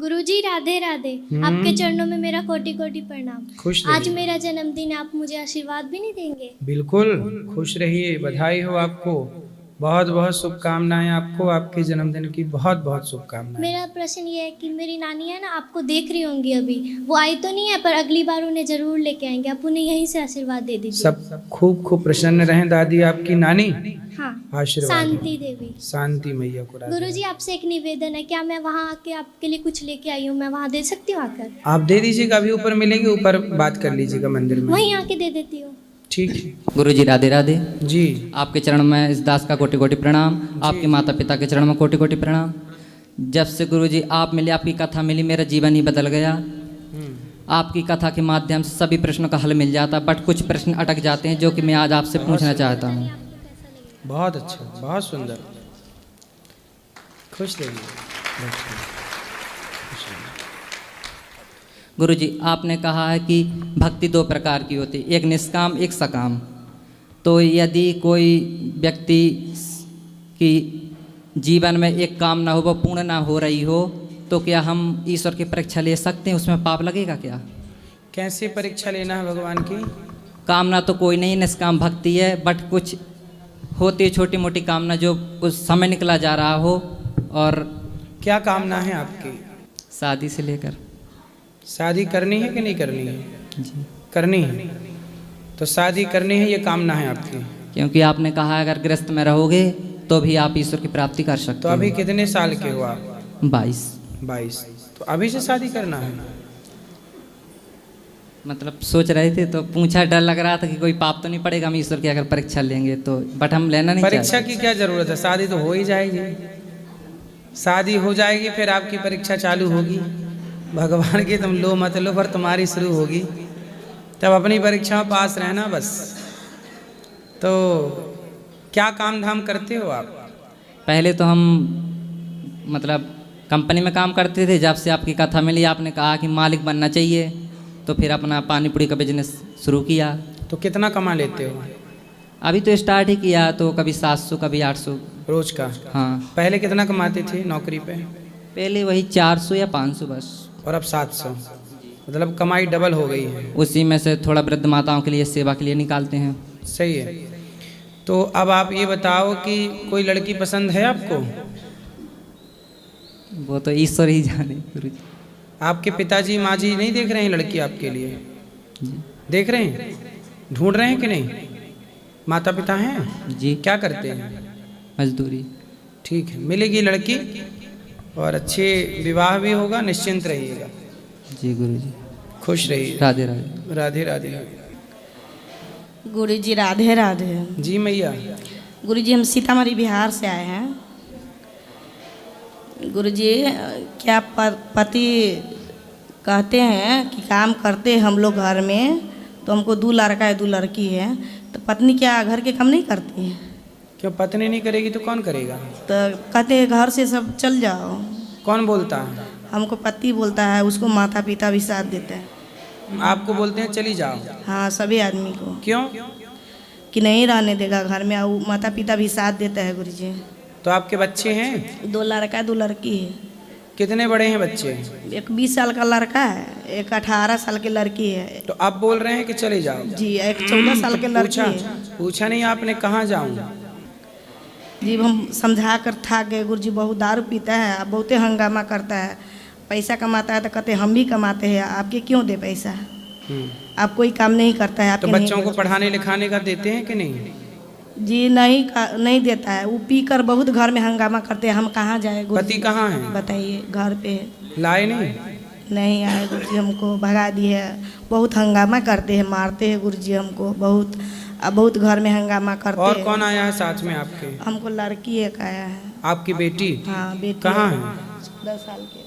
गुरुजी राधे राधे। आपके चरणों में मेरा कोटि कोटि प्रणाम। खुश आज रहिए। मेरा जन्मदिन, आप मुझे आशीर्वाद भी नहीं देंगे? बिल्कुल खुश रहिए, बधाई हो आपको, बहुत बहुत शुभकामनाएं आपको, आपके जन्मदिन की बहुत बहुत शुभकामनाएं। मेरा प्रश्न ये है कि मेरी नानी है ना, आपको देख रही होंगी अभी, वो आई तो नहीं है पर अगली बार उन्हें जरूर लेके आएंगे, आप उन्हें यहीं से आशीर्वाद दे दीजिए। सब खूब खूब प्रसन्न रहें दादी आपकी नानी। हाँ, आशीर्वाद शांति देवी। शांति मैया को राधे। गुरुजी आपसे एक निवेदन है, क्या मैं वहाँ आके आपके लिए कुछ लेके आई हूँ, मैं वहाँ दे सकती हूँ आकर? आप दे दीजिएगा, अभी ऊपर मिलेंगे, ऊपर बात कर लीजिएगा मंदिर में। वहीं आके दे देती हूँ। ठीक है गुरुजी राधे राधे। जी। आपके चरण में इस दास का कोटि कोटि प्रणाम, आपके माता पिता के चरण में कोटि कोटि प्रणाम। जब से गुरुजी आप मिले, आपकी कथा मिली, मेरा जीवन ही बदल गया। आपकी कथा के माध्यम से सभी प्रश्नों का हल मिल जाता, बट कुछ प्रश्न अटक जाते हैं जो कि मैं आज आपसे पूछना चाहता हूँ। बहुत अच्छा, बहुत सुंदर। खुश रहिए। गुरुजी आपने कहा है कि भक्ति दो प्रकार की होती है, एक निष्काम एक सकाम। तो यदि कोई व्यक्ति की जीवन में एक कामना हो, वो पूर्ण ना हो रही हो, तो क्या हम ईश्वर की परीक्षा ले सकते हैं? उसमें पाप लगेगा क्या? कैसे परीक्षा लेना है भगवान की? कामना तो कोई नहीं, निष्काम भक्ति है, बट कुछ होती है छोटी मोटी कामना जो कुछ समय निकला जा रहा हो। और क्या कामना है आपकी? शादी से लेकर। शादी करनी है कि नहीं करनी है? जी। करनी है, तो शादी करनी है, ये कामना है आपकी। क्योंकि आपने कहा अगर गृहस्थ में रहोगे तो भी आप ईश्वर की प्राप्ति कर सकते तो हो। अभी कितने साल के हो आप? 22। 22। तो अभी से शादी करना है? मतलब सोच रहे थे तो पूछा, डर लग रहा था कि कोई पाप तो नहीं पड़ेगा हम ईश्वर की अगर परीक्षा लेंगे तो, बट हम लेना नहीं परीक्षा चाहते। की क्या जरूरत है, शादी तो हो ही जाएगी। शादी हो जाएगी फिर आपकी परीक्षा चालू होगी। भगवान की तुम लो मत लो, पर तुम्हारी शुरू होगी, तब अपनी परीक्षा में पास रहना बस। तो क्या काम धाम करते हो आप? पहले तो हम मतलब कंपनी में काम करते थे, जब से आपकी कथा मिली आपने कहा कि मालिक बनना चाहिए, तो फिर अपना पानी पूरी का बिजनेस शुरू किया। तो कितना कमा लेते हो? अभी तो स्टार्ट ही किया, तो कभी 700 कभी 800 रोज का? हाँ। पहले कितना कमाते थे नौकरी पे? पहले वही 400 या 500 बस। और अब 700, मतलब कमाई डबल हो गई है। उसी में से थोड़ा वृद्ध माताओं के लिए सेवा के लिए निकालते हैं। सही है। तो अब आप ये बताओ कि कोई लड़की पसंद है आपको? वो तो ईश्वर ही जाने गुरुजी। आपके पिताजी माँ जी नहीं देख रहे हैं लड़की आपके लिए? देख रहे हैं, ढूंढ रहे हैं कि नहीं? माता पिता हैं जी। क्या करते हैं? मजदूरी। ठीक है, मिलेगी लड़की और अच्छे विवाह भी होगा, निश्चिंत रहिएगा। जी गुरुजी। खुश रहिए। राधे राधे। राधे राधे। गुरुजी राधे राधे। जी मैया। गुरुजी हम सीतामढ़ी बिहार से आए हैं। गुरुजी क्या पति कहते हैं कि काम करते हैं हम लोग घर में, तो हमको 2 लड़का है 2 लड़की है, तो पत्नी क्या घर के काम नहीं करती है? क्यों पत्नी नहीं करेगी तो कौन करेगा? तो कहते हैं घर से सब चल जाओ। कौन बोलता है? हमको पति बोलता है, उसको माता पिता भी साथ देते हैं। आपको बोलते हैं चली जाओ? हाँ, सभी आदमी को। क्यों? कि नहीं रहने देगा घर में, और माता पिता भी साथ देता है गुरुजी। तो आपके बच्चे हैं? 2 लड़का 2 लड़की है। कितने बड़े हैं बच्चे? एक 20 साल का लड़का है, एक 18 साल की लड़की है। तो आप बोल रहे हैं कि चले जाओ? जी, एक 14 साल के लड़की है। पूछा नहीं आपने कहाँ जाऊँ? जी हम समझा कर था गए, गुरुजी बहुत दारू पीता है, अब बहुते हंगामा करता है, पैसा कमाता है तो कहते हम भी कमाते हैं, आपके क्यों दे पैसा? आप कोई काम नहीं करता है। तो बच्चों को पढ़ाने लिखाने का देते हैं कि नहीं? जी नहीं देता है, वो पी कर बहुत घर में हंगामा करते हैं, हम कहाँ जाए? पति कहाँ है? बताइए, घर पे लाए नहीं? नहीं आए गुरुजी, हमको भगा दिए, बहुत हंगामा करते हैं, मारते हैं गुरुजी हमको बहुत, अब बहुत घर में हंगामा करते हैं। और कौन आया है साथ में आपके? हमको लड़की एक आया है। आपकी बेटी? हाँ बेटी। कहाँ है? 10 साल के,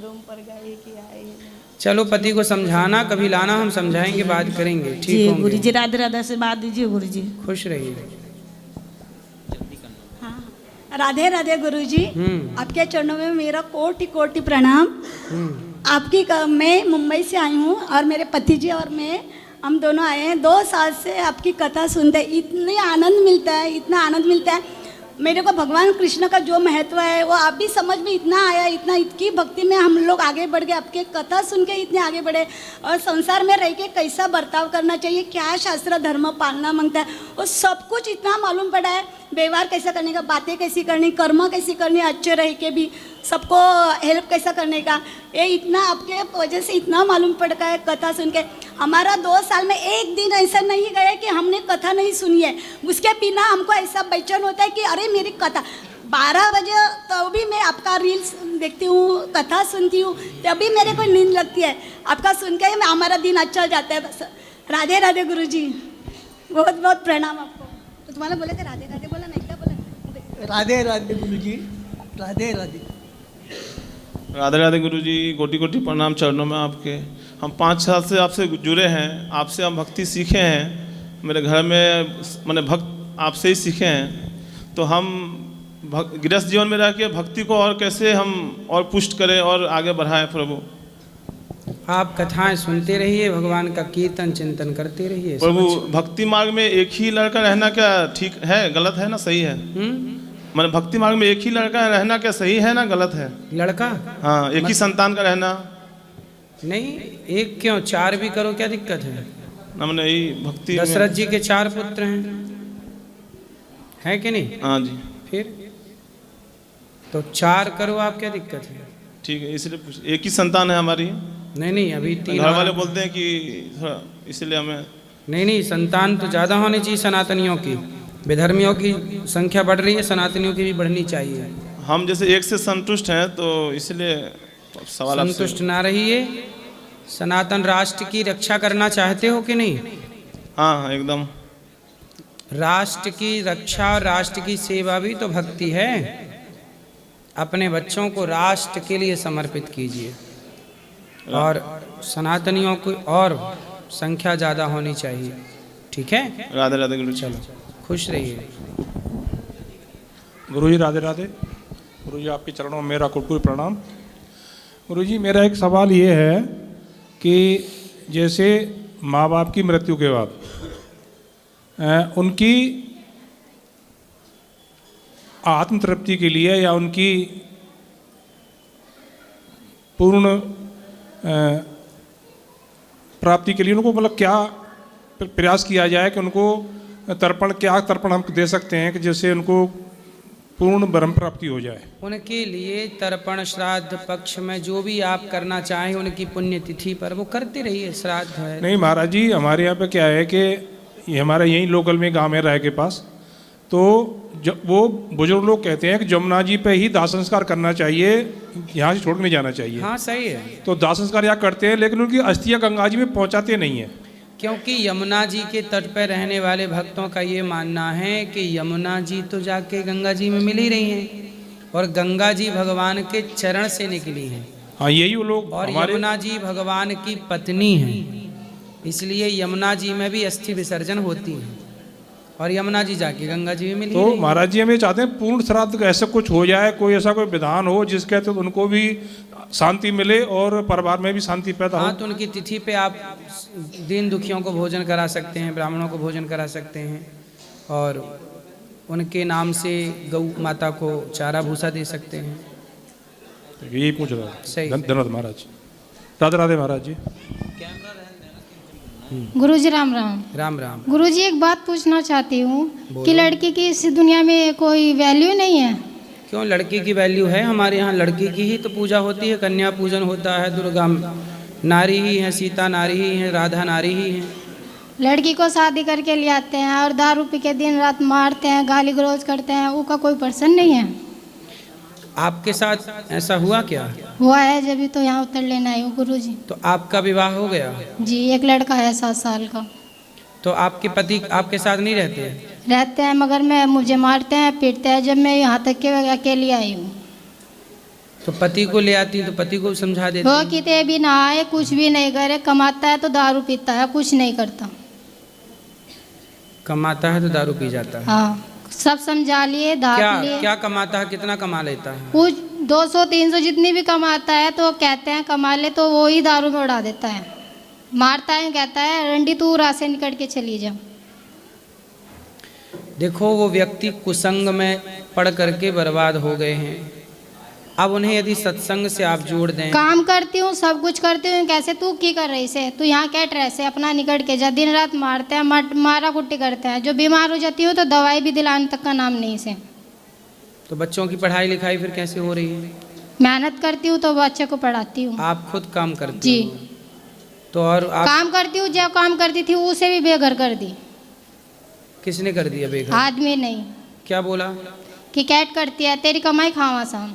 रूम पर गई कि आई है। चलो पति को समझाना, कभी लाना, हम समझाएंगे, बात करेंगे, ठीक होंगे। गुरुजी राधे राधे से बात दीजिए गुरुजी। खुश रहिए। हाँ, राधे राधे गुरुजी। आपके चरणों में मेरा कोटि कोटि प्रणाम। मैं मुंबई से आई हूँ और मेरे पति जी और मैं, हम दोनों आए हैं। 2 साल से आपकी कथा सुनते, इतनी आनंद मिलता है, इतना आनंद मिलता है। मेरे को भगवान कृष्ण का जो महत्व है वो आप भी समझ में इतना आया, इतना इतनी भक्ति में हम लोग आगे बढ़ गए, आपके कथा सुन के इतने आगे बढ़े। और संसार में रह के कैसा बर्ताव करना चाहिए, क्या शास्त्र धर्म पालना मांगता है, वो सब कुछ इतना मालूम पड़ा है। व्यवहार कैसा करने का, बातें कैसी करनी, कर्म कैसी करनी, अच्छे रह के भी सबको हेल्प कैसा करने का, ये इतना आपके वजह से इतना मालूम पड़ गया है कथा सुन के। हमारा 2 साल में एक दिन ऐसा नहीं गया कि हमने कथा नहीं सुनी है। उसके बिना हमको ऐसा बेचैन होता है कि अरे मेरी कथा 12 बजे तो भी मैं आपका रील्स देखती हूँ, कथा सुनती हूँ, तभी मेरे को नींद लगती है। आपका सुन के हमारा दिन अच्छा जाता है। बस राधे राधे गुरुजी, बहुत बहुत प्रणाम आपको। तो तुम्हारा बोले थे राधे राधे, बोला नहीं क्या बोला? राधे राधे गुरुजी, राधे राधे। राधे राधे गुरुजी, कोटि कोटि प्रणाम चरणों में आपके। हम 5 साल से आपसे जुड़े हैं, आपसे हम भक्ति सीखे हैं। मेरे घर में मैंने भक्त आपसे ही सीखे हैं। तो हम गृहस्थ जीवन में रह के भक्ति को और कैसे हम और पुष्ट करें और आगे बढ़ाएं प्रभु। आप कथाएं सुनते रहिए, भगवान का कीर्तन चिंतन करते रहिए प्रभु। भक्ति मार्ग में एक ही लड़का रहना क्या ठीक है, गलत है ना सही है? मैंने भक्ति मार्ग में एक ही लड़का रहना क्या सही है ना गलत है? लड़का, हाँ, एक ही संतान का रहना नहीं, एक क्यों, 4 भी करो, क्या दिक्कत है? ना, मैंने यही भक्ति। दशरथ जी के 4 पुत्र हैं कि नहीं? हाँ जी। फिर तो 4 करो आप, क्या दिक्कत है? ठीक है, इसलिए एक ही संतान है हमारी। नहीं, अभी 3 घर वाले बोलते हैं कि थोड़ा, इसलिए हमें नहीं, संतान तो ज़्यादा होनी चाहिए सनातनियों की। विधर्मियों की संख्या बढ़ रही है, सनातनियों की भी बढ़नी चाहिए। हम जैसे एक से संतुष्ट हैं, तो इसलिए सवाल आपसे। संतुष्ट ना रहिए। सनातन राष्ट्र की रक्षा करना चाहते हो कि नहीं? हाँ, एकदम। राष्ट्र की रक्षा और राष्ट्र की सेवा भी तो भक्ति है। अपने बच्चों को राष्ट्र के लिए समर्पित कीजिए, और सनातनियों की और संख्या ज़्यादा होनी चाहिए। ठीक है? राधे राधे गुरु। चलो, खुश रहिए। गुरुजी राधे राधे। गुरुजी आपके चरणों में मेरा कोटि प्रणाम। गुरुजी मेरा एक सवाल ये है कि जैसे माँ बाप की मृत्यु के बाद उनकी आत्म तृप्ति के लिए या उनकी पूर्ण प्राप्ति के लिए उनको मतलब क्या प्रयास किया जाए कि उनको तर्पण, क्या तर्पण हम दे सकते हैं कि जिससे उनको पूर्ण ब्रह्म प्राप्ति हो जाए? उनके लिए तर्पण, श्राद्ध पक्ष में जो भी आप करना चाहें उनकी पुण्यतिथि पर वो करते रहिए। श्राद्ध है नहीं महाराज जी, हमारे यहाँ पे क्या है कि ये हमारा यहीं लोकल में गांव है राय के पास, तो वो बुजुर्ग लोग कहते हैं कि जमुना जी पे ही दाह संस्कार करना चाहिए, यहाँ से छोड़ नहीं जाना चाहिए। हाँ सही है। तो दाह संस्कार यहाँ करते हैं, लेकिन उनकी अस्थियाँ गंगा जी में पहुँचाते नहीं हैं। क्योंकि यमुना जी के तट पर रहने वाले भक्तों का ये मानना है कि यमुना जी तो जाके गंगा जी में मिल ही रही हैं, और गंगा जी भगवान के चरण से निकली हैं। हाँ, यही वो लोग। और यमुना जी भगवान की पत्नी हैं, इसलिए यमुना जी में भी अस्थि विसर्जन होती है, और यमुना जी जाके गंगा जी में मिली। तो महाराज जी हम ये चाहते हैं पूर्ण श्राद्ध ऐसा कुछ हो जाए, कोई ऐसा कोई विधान हो जिसके तहत उनको भी शांति मिले और परिवार में भी शांति पैदा हो। हाँ, तो उनकी तिथि पे आप दीन दुखियों को भोजन करा सकते हैं, ब्राह्मणों को भोजन करा सकते हैं, और उनके नाम से गौ माता को चारा भूसा दे सकते हैं। यही पूछ रहा था। सही। धन्यवाद महाराज। राधे राधे महाराज जी। गुरुजी राम राम। राम राम। गुरुजी एक बात पूछना चाहती हूँ कि लड़की की इस दुनिया में कोई वैल्यू नहीं है? क्यों, लड़की की वैल्यू है। हमारे यहाँ लड़की की ही तो पूजा होती है, कन्या पूजन होता है। दुर्गा नारी ही है, सीता नारी ही है, राधा नारी ही है। लड़की को शादी करके ले आते हैं और दारू पी के दिन रात मारते हैं, गाली गलौज करते हैं, उसका कोई पर्सन नहीं है? आपके साथ ऐसा हुआ क्या? हुआ है, जब तो यहाँ उतर लेना है गुरुजी। तो आपका विवाह हो गया? जी, एक लड़का है 7 साल का। तो आपके पति आपके साथ नहीं रहते हैं? रहते हैं, मगर मुझे मारते हैं, पीटते हैं। जब मैं यहाँ तक के अकेली आई हूँ। तो पति को ले आती तो पति को समझा देते? वो कितने भी नहाए, कुछ भी नहीं करे, कमाता है तो दारू पीता है, कुछ नहीं करता। कमाता है तो दारू पी जाता है? हाँ, सब समझा लिए, धाक लिए। क्या कमाता है, कितना कमा लेता है? कुछ 200-300 जितनी भी कमाता है, तो कहते हैं कमा ले, तो वो ही दारू में उड़ा देता है। मारता है, कहता है रंडी तू राह से निकल के चली जा। देखो वो व्यक्ति कुसंग में पड़ करके बर्बाद हो गए हैं। अब उन्हें यदि सत्संग से आप जोड़ दें। काम करती हूँ, सब कुछ करती हूँ, कैसे तू की कर रही से, तू यहाँ क्या ड्रेस है अपना निकट के जा, दिन रात मारते हैं, मारा कुट्टी करते हैं, जो बीमार हो जाती हूँ तो दवाई भी दिलाने तक का नाम नहीं से। तो बच्चों की पढ़ाई लिखाई फिर कैसे हो रही है? मेहनत करती हूँ तो बच्चे को पढ़ाती हूँ। आप खुद काम करती जी। हो? तो और आप काम करती हूँ, जो काम करती थी उसे भी बेघर कर दी। किसने कर दिया बेघर? आदमी नहीं, क्या बोला? कि कैट करती है, तेरी कमाई खावा शाम।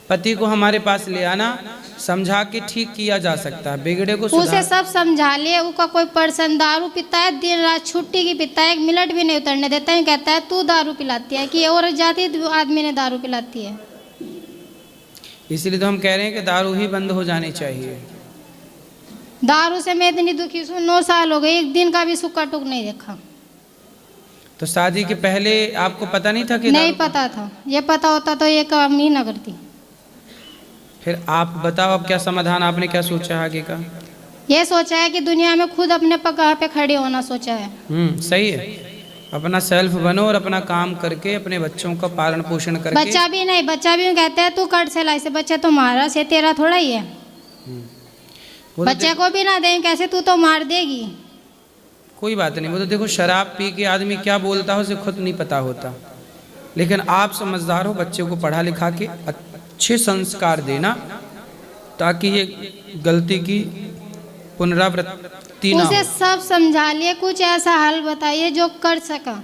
पति को हमारे पास ले आना, समझा के ठीक किया जा सकता है, बिगड़े को उसे सुधार। सब समझा लिए, उसका कोई पर्सन दारू पीता है, दिन रात छुट्टी की पीता है, 1 मिनट भी नहीं उतरने देता है, कहता है तू दारू पिलाती है, कि और जाती आदमी ने दारू पिलाती है। इसलिए तो हम कह रहे हैं कि दारू ही बंद हो जानी चाहिए। दारू से मैं इतनी दुखी हूँ, 9 साल हो गए, एक दिन का भी सुक्का टुक नहीं देखा। तो शादी के पहले आपको पता नहीं था कि नहीं दारू- पता था, ये पता होता तो ये काम ही ना करती। फिर आप बताओ अब क्या समाधान, आपने क्या सोचा है आगे का? ये सोचा है कि दुनिया में खुद अपने पगार पे खड़े होना सोचा है। सही है। अपना सेल्फ बनो और अपना काम करके अपने बच्चों का पालन पोषण करके। बच्चा भी नहीं, बच्चा भी कहते हैं तू कट से लाई से, बच्चा तो मारा से, तेरा थोड़ा ही है। वो तो बच्चे को भी ना दें कैसे, तू तो मार देगी। कोई बात नहीं, वो तो देखो शराब पी के आदमी क्या बोलता है उसे खुद नहीं पता होता। लेकिन आप समझदार हो, बच्चे को पढ़ा लिखा के अच्छे संस्कार देना, ताकि ये गलती की पुनरावृत्ति ना उसे हो। सब समझा लिए, कुछ ऐसा हल बताइए जो कर सका।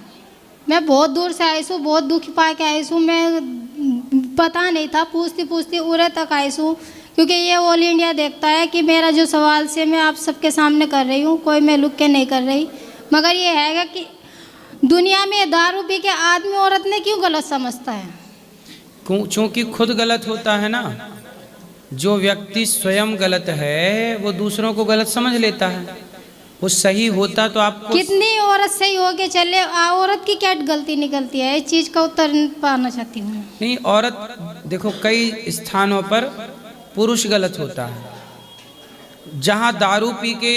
मैं बहुत दूर से आई हूँ, बहुत दुख पा के आई हूँ, मैं पता नहीं था, पूछती पूछती उरे तक आई हूँ, क्योंकि ये ऑल इंडिया देखता है कि मेरा जो सवाल से मैं आप सबके सामने कर रही हूँ, कोई मैं लुक के नहीं कर रही। मगर ये है कि दुनिया में दारू पी के आदमी औरत ने क्यों गलत समझता है? चूंकि खुद गलत होता है ना, जो व्यक्ति स्वयं गलत है वो दूसरों को गलत समझ लेता है। वो सही होता तो आपको कितनी औरत सही हो के चले, औरत की क्या गलती निकलती है? इस चीज़ का उत्तर पाना चाहती हूँ। नहीं, औरत देखो कई स्थानों पर पुरुष गलत होता है। जहाँ दारू पी के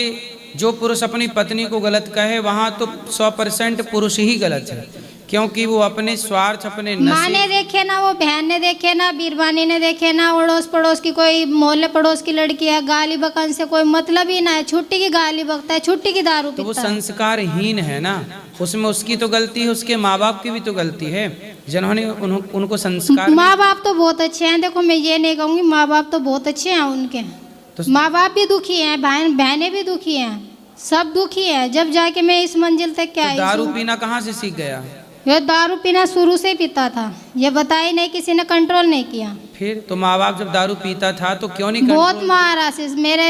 जो पुरुष अपनी पत्नी को गलत कहे, वहाँ तो 100% पुरुष ही गलत है, क्योंकि वो अपने स्वार्थ, अपने माँ ने नशे। देखे ना, वो बहन ने देखे ना, बीरबानी ने देखे ना, अड़ोस पड़ोस की कोई मोहल्ले पड़ोस की लड़की है, गाली बकन से कोई मतलब ही ना है, छुट्टी की गाली बकता है, छुट्टी की दारू तो वो पीता है। संस्कारहीन है ना, उसमें उसकी तो गलती है, उसके माँ बाप की भी तो गलती है, जिन्होंने उनको संस्कार माँ बाप तो बहुत अच्छे हैं, देखो मैं ये नहीं कहूँगी, माँ बाप तो बहुत अच्छे हैं उनके। तो माँ बाप भी दुखी हैं, बहनें भी दुखी हैं, सब दुखी है। जब जाके मैं इस मंजिल तक क्या आई दारू हूँ। पीना कहाँ से सीख गया? ये दारू पीना शुरू से ही पीता था, ये बताया नहीं, किसी ने कंट्रोल नहीं किया। फिर तो माँ बाप जब दारू पीता था तो क्यों नहीं बहुत कंट्रोल? मारा से, मेरे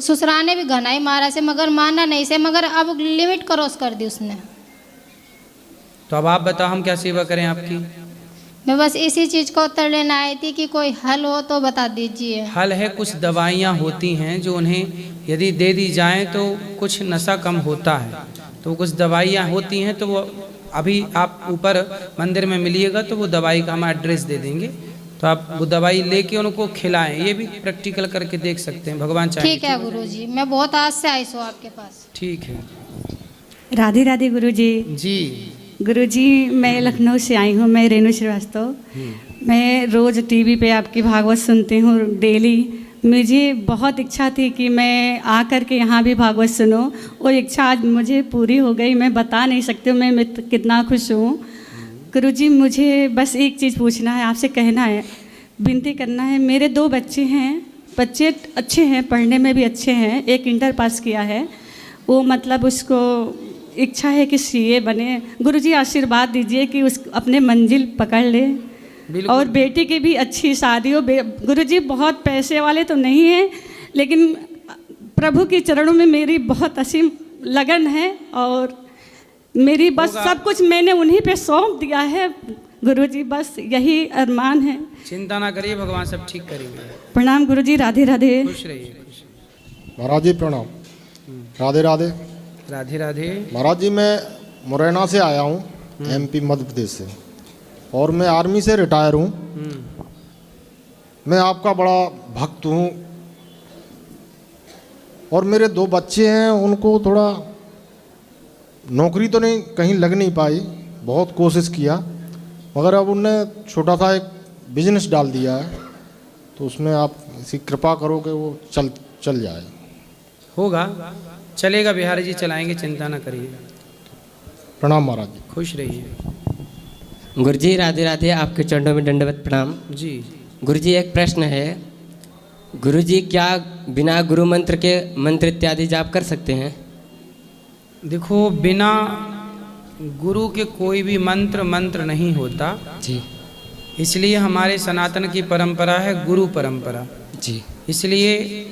ससुराल ने भी घना ही मारा से, मगर माना नहीं से, मगर अब लिमिट क्रॉस कर दी उसने। तो अब आप बताओ हम क्या सेवा करें आपकी? मैं बस इसी चीज़ का उत्तर लेना आई थी कि कोई हल हो तो बता दीजिए। हल है, कुछ दवाइयाँ होती हैं जो उन्हें यदि दे दी जाएं तो कुछ नशा कम होता है। तो कुछ दवाइयाँ होती हैं, तो वो अभी आप ऊपर मंदिर में मिलिएगा तो वो दवाई का हम एड्रेस दे देंगे, तो आप वो दवाई लेके उनको खिलाएं। ये भी प्रैक्टिकल करके देख सकते हैं, भगवान चाहे। ठीक है गुरुजी, मैं बहुत आज से आई हूँ आपके पास। ठीक है राधे राधे गुरुजी। जी। गुरुजी मैं लखनऊ से आई हूँ, मैं रेणु श्रीवास्तव। मैं रोज़ टीवी पे आपकी भागवत सुनती हूँ डेली। मुझे बहुत इच्छा थी कि मैं आकर के यहाँ भी भागवत सुनूं, वो इच्छा आज मुझे पूरी हो गई। मैं बता नहीं सकती हूँ मैं कितना खुश हूँ। गुरुजी मुझे बस एक चीज़ पूछना है, आपसे कहना है, विनती करना है। मेरे 2 बच्चे हैं, बच्चे अच्छे हैं, पढ़ने में भी अच्छे हैं। एक इंटर पास किया है, वो मतलब उसको इच्छा है कि सीए बने। गुरुजी आशीर्वाद दीजिए कि उस अपने मंजिल पकड़ ले, और बेटी की भी अच्छी शादी हो। गुरुजी बहुत पैसे वाले तो नहीं हैं, लेकिन प्रभु के चरणों में मेरी बहुत असीम लगन है, और मेरी बस सब कुछ मैंने उन्हीं पे सौंप दिया है। गुरुजी बस यही अरमान है। चिंता ना करिए, भगवान सब ठीक करेंगे। प्रणाम गुरुजी, राधे राधे। खुश रहिए। महाराज जी प्रणाम। राधे राधे। राधे राधे। महाराज जी मैं मुरैना से आया हूँ, एमपी मध्य प्रदेश से, और मैं आर्मी से रिटायर हूँ। मैं आपका बड़ा भक्त हूँ, और मेरे 2 बच्चे हैं, उनको थोड़ा नौकरी तो नहीं कहीं लग नहीं पाई, बहुत कोशिश किया, मगर अब उनने छोटा सा एक बिजनेस डाल दिया है, तो उसमें आप इसी कृपा करो कि वो चल जाए। होगा, चलेगा बिहारी जी, चलाएंगे, चिंता ना करिए। प्रणाम महाराज जी। खुश रहिए। गुरुजी राधे राधे, आपके चरणों में दंडवत प्रणाम। जी गुरुजी, एक प्रश्न है, गुरुजी क्या बिना गुरु मंत्र के मंत्र इत्यादि जाप कर सकते हैं? देखो, बिना गुरु के कोई भी मंत्र नहीं होता जी। इसलिए हमारे सनातन की परंपरा है गुरु परंपरा जी। इसलिए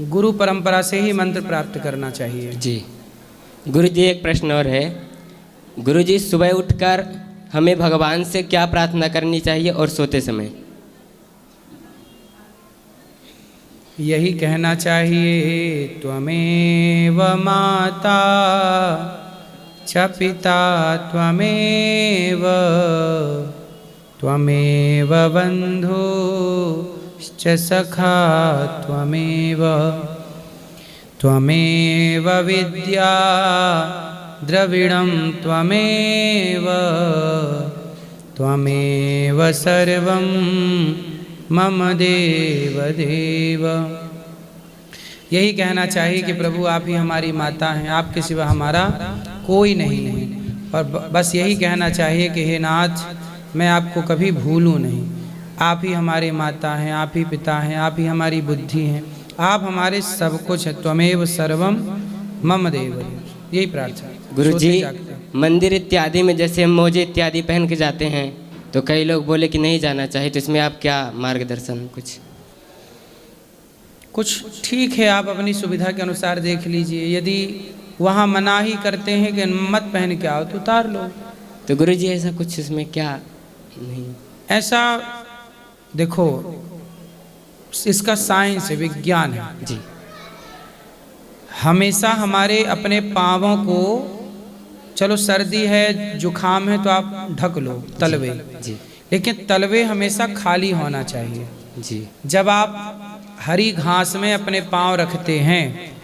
गुरु परंपरा से ही मंत्र प्राप्त करना चाहिए। जी। गुरुजी, एक प्रश्न और है, गुरुजी सुबह उठकर हमें भगवान से क्या प्रार्थना करनी चाहिए और सोते समय? यही कहना चाहिए, त्वमेव माता च पिता त्वमेव त्वमेव बन्धुश्च सखा त्वमेव त्वमेव विद्या द्रविणं त्वमेव त्वमेव सर्वं मम देव देव। यही कहना चाहिए कि प्रभु आप ही हमारी माता हैं, आपके सिवा हमारा कोई नहीं है। और बस यही कहना चाहिए कि हे नाथ, मैं आपको कभी भूलूं नहीं, आप ही हमारे माता हैं, आप ही पिता हैं, आप ही हमारी बुद्धि हैं, आप हमारे सब कुछ हैं। त्वमेव सर्वम मम देव देव। यही प्रार्थना। गुरुजी, मंदिर इत्यादि में जैसे हम मोजे इत्यादि पहन के जाते हैं तो कई लोग बोले कि नहीं जाना चाहिए, तो इसमें आप क्या मार्गदर्शन? कुछ ठीक है, आप अपनी सुविधा के अनुसार देख लीजिए। यदि वहाँ मना ही करते हैं कि मत पहन के आओ तो उतार लो। तो गुरुजी ऐसा कुछ इसमें क्या नहीं? ऐसा देखो, इसका साइंस है, विज्ञान है जी। हमेशा हमारे अपने पाँवों को, चलो सर्दी है, जुखाम है तो आप ढक लो तलवे जी। लेकिन तलवे हमेशा खाली होना चाहिए जी। जब आप हरी घास में अपने पाँव रखते हैं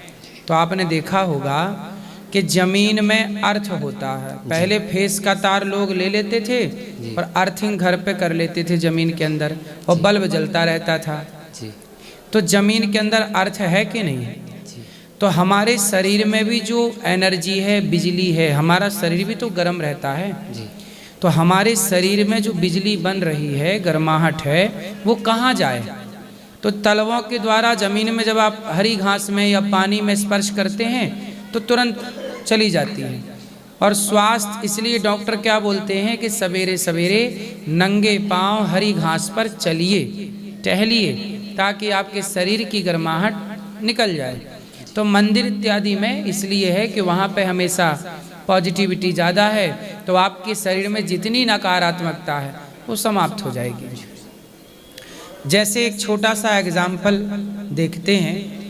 तो आपने देखा होगा कि जमीन में अर्थ होता है। पहले फेस का तार लोग ले लेते थे और अर्थिंग घर पे कर लेते थे जमीन के अंदर, और बल्ब जलता रहता था। तो जमीन के अंदर अर्थ है कि नहीं? तो हमारे शरीर में भी जो एनर्जी है, बिजली है, हमारा शरीर भी तो गर्म रहता है। तो हमारे शरीर में जो बिजली बन रही है, गर्माहट है, वो कहाँ जाए? तो तलवों के द्वारा जमीन में जब आप हरी घास में या पानी में स्पर्श करते हैं तो तुरंत चली जाती है। और स्वास्थ्य, इसलिए डॉक्टर क्या बोलते हैं कि सवेरे सवेरे नंगे पांव हरी घास पर चलिए, टहलिए, ताकि आपके शरीर की गर्माहट निकल जाए। तो मंदिर इत्यादि में इसलिए है कि वहाँ पे हमेशा पॉजिटिविटी ज़्यादा है, तो आपके शरीर में जितनी नकारात्मकता है वो समाप्त हो जाएगी। जैसे एक छोटा सा एग्जाम्पल देखते हैं,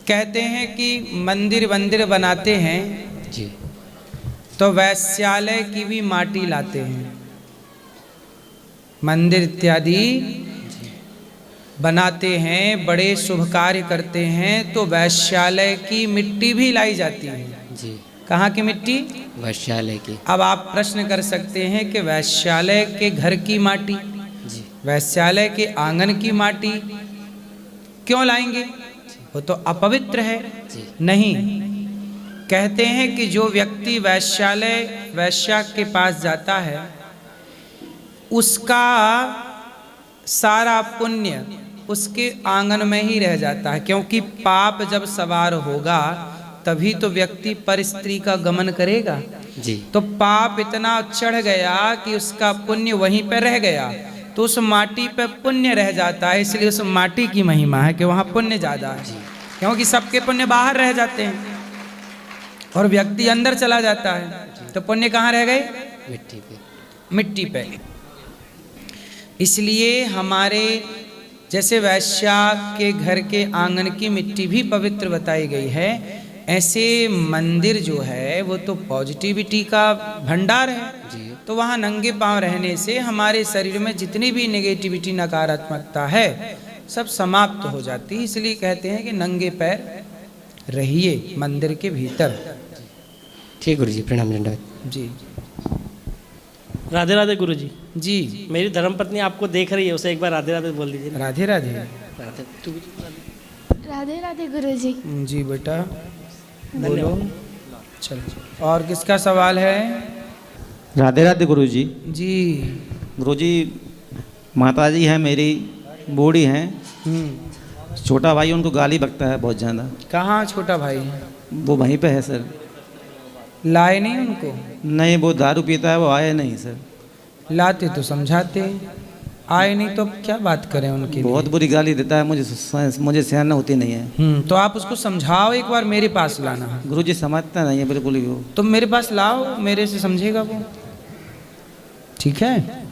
कहते हैं कि मंदिर बनाते हैं जी, तो वैश्यालय की भी माटी लाते हैं। मंदिर इत्यादि बनाते हैं, बड़े शुभ कार्य करते हैं, तो वैश्यालय की मिट्टी भी लाई जाती है जी। कहाँ की मिट्टी? वैश्यालय की। अब आप प्रश्न कर सकते हैं कि वैश्यालय के घर की माटी, वैश्यालय के आंगन की माटी क्यों लाएंगे? वो तो अपवित्र है। नहीं, कहते हैं कि जो व्यक्ति वैश्या के पास जाता है, उसका सारा पुण्य उसके आंगन में ही रह जाता है, क्योंकि पाप जब सवार होगा तभी तो व्यक्ति पर स्त्री का गमन करेगा जी। तो पाप इतना चढ़ गया कि उसका पुण्य वहीं पर रह गया, तो उस माटी पे पुण्य रह जाता है। इसलिए उस माटी की महिमा है कि वहाँ पुण्य ज़्यादा है, क्योंकि सबके पुण्य बाहर रह जाते हैं और व्यक्ति अंदर चला जाता है, तो पुण्य कहाँ रह गए? मिट्टी पे। इसलिए हमारे जैसे वैश्या के घर के आंगन की मिट्टी भी पवित्र बताई गई है, ऐसे मंदिर जो है वो तो पॉजिटिविटी का भंडार है। तो वहाँ नंगे पांव रहने से हमारे शरीर में जितनी भी नेगेटिविटी, नकारात्मकता है, सब समाप्त हो जाती है। इसलिए कहते हैं कि नंगे पैर रहिए मंदिर के भीतर। ठीक गुरु जी, प्रणाम दंडवत। जी राधे राधे गुरु जी। जी मेरी धर्मपत्नी आपको देख रही है, उसे एक बार राधे राधे बोल दीजिए। राधे राधे। राधे राधे गुरुजी। जी बेटा बोलो। चलो, और किसका सवाल है? राधे राधे गुरुजी। जी गुरुजी, माता जी है मेरी, बूढ़ी हैं, छोटा भाई उनको गाली बकता है बहुत ज़्यादा। कहाँ छोटा भाई? वो वहीं पे है सर। लाए नहीं उनको? नहीं, वो दारू पीता है, वो आए नहीं सर। लाते तो समझाते, आए नहीं तो क्या बात करें उनकी? बहुत बुरी गाली देता है, मुझे सहन होती नहीं है। तो आप उसको समझाओ, एक बार मेरे पास लाना। गुरुजी समझता नहीं है बिल्कुल ही वो। तुम मेरे पास लाओ, मेरे से समझेगा वो। ठीक है,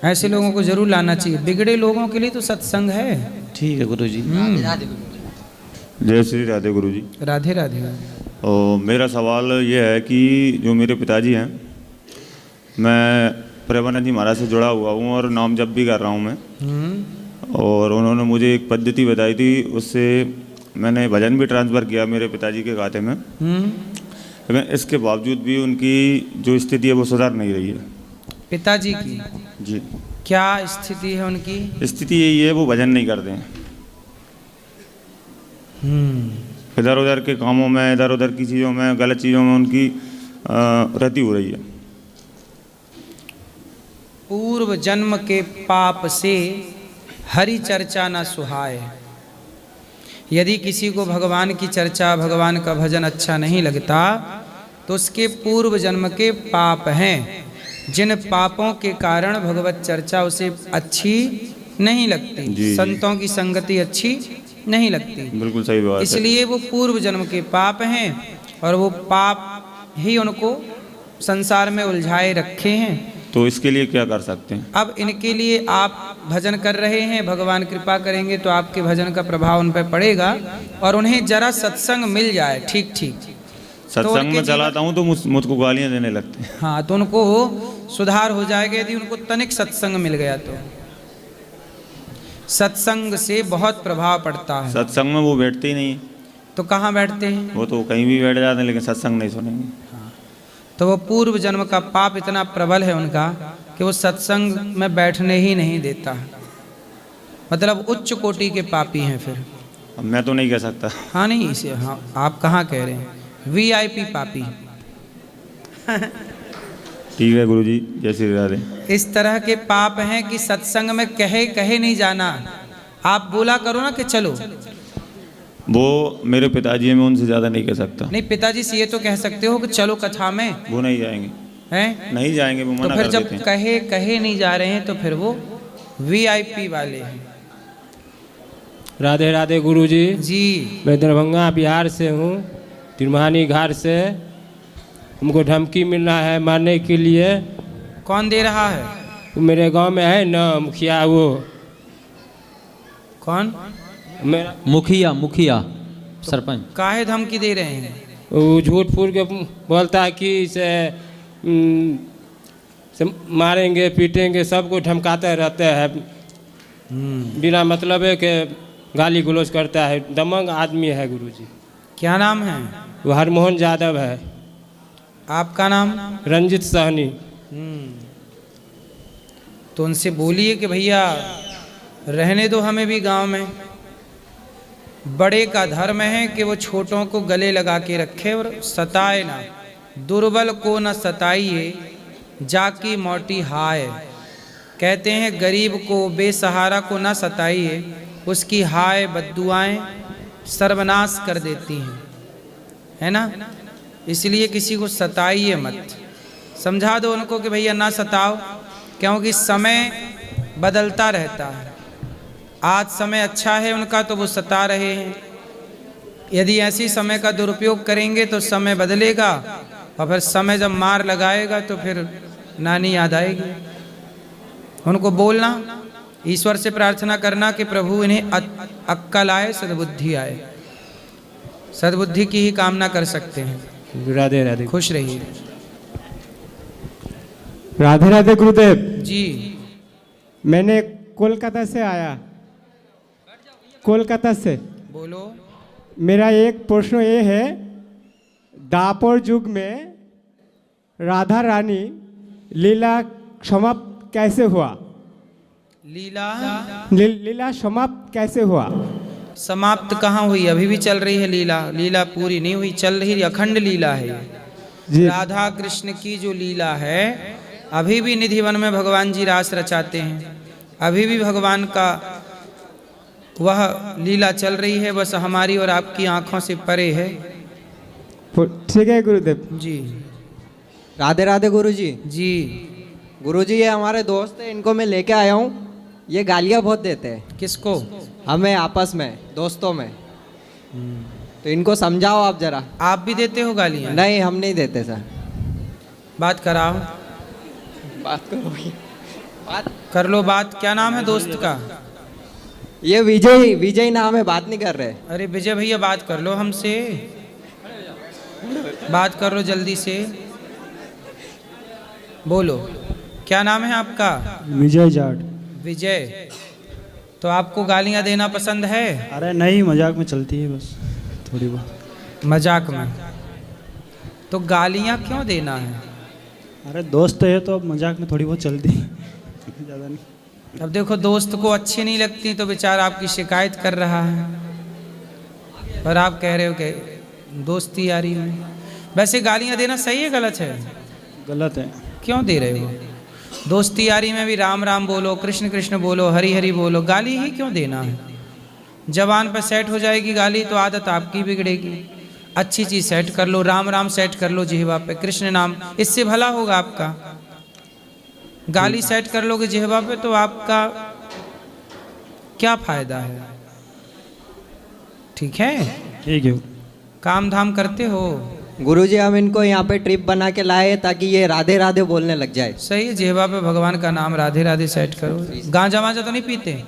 ऐसे लोगों को जरूर लाना चाहिए, बिगड़े लोगों के लिए तो सत्संग है। ठीक है गुरुजी। जय श्री राधे गुरुजी। राधे राधे। और मेरा सवाल ये है कि जो मेरे पिताजी हैं, मैं प्रेमानंद जी महाराज से जुड़ा हुआ हूँ और नाम जप भी कर रहा हूँ मैं। और उन्होंने मुझे एक पद्धति बताई थी, उससे मैंने भजन भी ट्रांसफ़र किया मेरे पिताजी के खाते में। लेकिन इसके बावजूद भी उनकी जो स्थिति है वो सुधार नहीं रही है। पिताजी की? जी। क्या स्थिति है उनकी? स्थिति यही है, वो भजन नहीं करते हैं। इधर उधर के कामों में, इधर उधर की चीज़ों में, गलत चीज़ों में उनकी रति हो रही है। पूर्व जन्म के पाप से हरि चर्चा न सुहाए। यदि किसी को भगवान की चर्चा, भगवान का भजन अच्छा नहीं लगता तो उसके पूर्व जन्म के पाप हैं, जिन पापों के कारण भगवत चर्चा उसे अच्छी नहीं लगती, संतों की संगति अच्छी नहीं लगती। बिल्कुल सही बात है। इसलिए वो पूर्व जन्म के पाप हैं और वो पाप ही उनको संसार में उलझाए रखे हैं। तो इसके लिए क्या कर सकते हैं? अब इनके लिए आप भजन कर रहे हैं, भगवान कृपा करेंगे तो आपके भजन का प्रभाव उन पर पड़ेगा और उन्हें जरा सत्संग मिल जाए। ठीक ठीक। सत्संग में चलाता हूँ तो मुझको गालियाँ देने लगते हैं। हाँ, तो उनको सुधार हो जाएगा यदि उनको तनिक सत्संग मिल गया तो। सत्संग से बहुत प्रभाव पड़ता है। सत्संग में वो बैठते ही नहीं। तो कहाँ बैठते हैं? वो तो कहीं भी बैठ जाते हैं, लेकिन सत्संग नहीं सुनेंगे। हाँ, तो वो पूर्व जन्म का पाप इतना प्रबल है उनका कि वो सत्संग में बैठने ही नहीं देता। मतलब उच्च कोटि के पापी हैं फिर। अब मैं तो नहीं कह सकता। हाँ नहीं, इसे हाँ आप कहाँ कह रहे हैं, VIP पापी। ठीक है गुरुजी, जय श्री राधे। इस तरह के पाप हैं कि सत्संग में कहे नहीं जाना। आप बोला करो ना कि चलो। वो मेरे पिताजी हैं, मैं उनसे ज़्यादा नहीं कह सकता। नहीं, पिताजी से ये तो कह सकते हो कि चलो कथा में। वो नहीं जाएंगे। हैं? नहीं जाएंगे, वो मना तो फिर कर जब देते हैं। कहे नहीं जा रहे हैं तो फिर वो VIP वाले हैं। राधे राधे गुरुजी। जी। मैं दरभंगा बिहार से हूँ, तिरमानी घाट से। हमको धमकी मिल रहा है मारने के लिए। कौन दे रहा है? वो मेरे गांव में है ना मुखिया। वो कौन? मेरा मुखिया सरपंच। काहे धमकी दे रहे हैं? वो झूठ फूट के बोलता है कि इसे मारेंगे पीटेंगे, सबको धमकाते रहते हैं। बिना मतलब है कि गाली गलौज करता है। दमंग आदमी है गुरुजी। क्या नाम है? वो हरमोहन यादव है। आपका नाम? रंजित सहनी। तो उनसे बोलिए कि भैया रहने दो हमें भी गांव में। बड़े का धर्म है कि वो छोटों को गले लगा के रखे और सताए ना। दुर्बल को न सताइए जाकी मोटी हाय। कहते हैं गरीब को, बेसहारा को न सताइए, उसकी हाय बद्दुआएं सर्वनाश कर देती हैं, है ना। इसलिए किसी को सताइए मत। समझा दो उनको कि भैया ना सताओ, क्योंकि समय बदलता रहता है। आज समय अच्छा है उनका तो वो सता रहे हैं। यदि ऐसी समय का दुरुपयोग करेंगे तो समय बदलेगा और फिर समय जब मार लगाएगा तो फिर नानी याद आएगी। उनको बोलना, ईश्वर से प्रार्थना करना कि प्रभु इन्हें अक्कल आए, सद्बुद्धि आए। सद्बुद्धि की ही कामना कर सकते हैं। राधे राधे। खुश रहिए। राधे राधे गुरुदेव जी। मैंने कोलकाता से आया, कोलकाता से। बोलो। मेरा एक प्रश्न ये है, द्वापर युग में राधा रानी लीला समाप्त कैसे हुआ? लीला समाप्त कैसे हुआ? समाप्त कहाँ हुई? अभी भी चल रही है लीला। लीला पूरी नहीं हुई, चल रही अखंड लीला है। राधा कृष्ण की जो लीला है, अभी भी निधिवन में भगवान जी रास रचाते हैं। अभी भी भगवान का वह लीला चल रही है, बस हमारी और आपकी आंखों से परे है। ठीक है गुरुदेव जी। राधे राधे गुरुजी। जी गुरुजी, ये हमारे दोस्त हैं, इनको मैं लेके आया हूँ। ये गालियाँ बहुत देते हैं। किसको? हमें आपस में, दोस्तों में। तो इनको समझाओ आप जरा। आप भी देते हो गालियाँ? नहीं, हम नहीं देते सर। बात कराओ। बात करो भैया, बात कर लो बात। क्या नाम है दोस्त का? ये विजय, विजय नाम है, बात नहीं कर रहे। अरे विजय भैया, बात कर लो हमसे, बात कर लो जल्दी से, बोलो क्या नाम है आपका? विजय जाट। विजय, तो आपको गालियां देना पसंद है? अरे नहीं, मजाक में चलती है बस थोड़ी बहुत। मजाक में? तो गालियां क्यों देना है? अरे दोस्त है तो अब मजाक में थोड़ी बहुत चलती है, ज़्यादा नहीं। अब देखो, दोस्त को अच्छी नहीं लगती तो बेचारा आपकी शिकायत कर रहा है, और आप कह रहे हो कि दोस्ती यारी में। वैसे गालियां देना सही है गलत है? गलत है। क्यों दे रहे हो? दोस्ती यारी में भी राम राम बोलो, कृष्ण कृष्ण बोलो, हरि हरि बोलो, गाली ही क्यों देना है? जबान पर सेट हो जाएगी गाली तो आदत आपकी बिगड़ेगी। अच्छी चीज़ सेट कर लो, राम राम सेट कर लो जिह्वा पे, कृष्ण नाम, इससे भला होगा आपका। गाली सेट कर लोगे जिह्वा पे तो आपका क्या फायदा है? ठीक है? ठीक है। काम धाम करते हो? गुरुजी, हम इनको यहाँ पे ट्रिप बना के लाए ताकि ये राधे राधे बोलने लग जाए। सही है, जिह्वा पे भगवान का नाम राधे राधे सेट करो। गांजा वांजा तो नहीं पीते?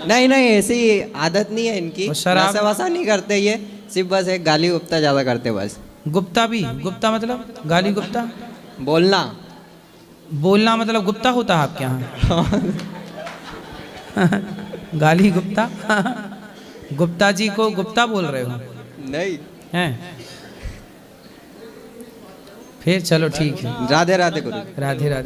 नहीं नहीं, ऐसी आदत नहीं है इनकी। शराब? नशा वसा नहीं करते ये, सिर्फ बस एक गाली गुप्ता ज़्यादा करते बस। गुप्ता भी? गुप्ता मतलब गाली गुप्ता? बोलना। बोलना मतलब गुप्ता होता है आपके यहाँ? गाली गुप्ता? गुप्ता जी को गुप्ता बोल रहे हो? नहीं हैं? फिर चलो ठीक है। राधे राधे गुरु। राधे राधे।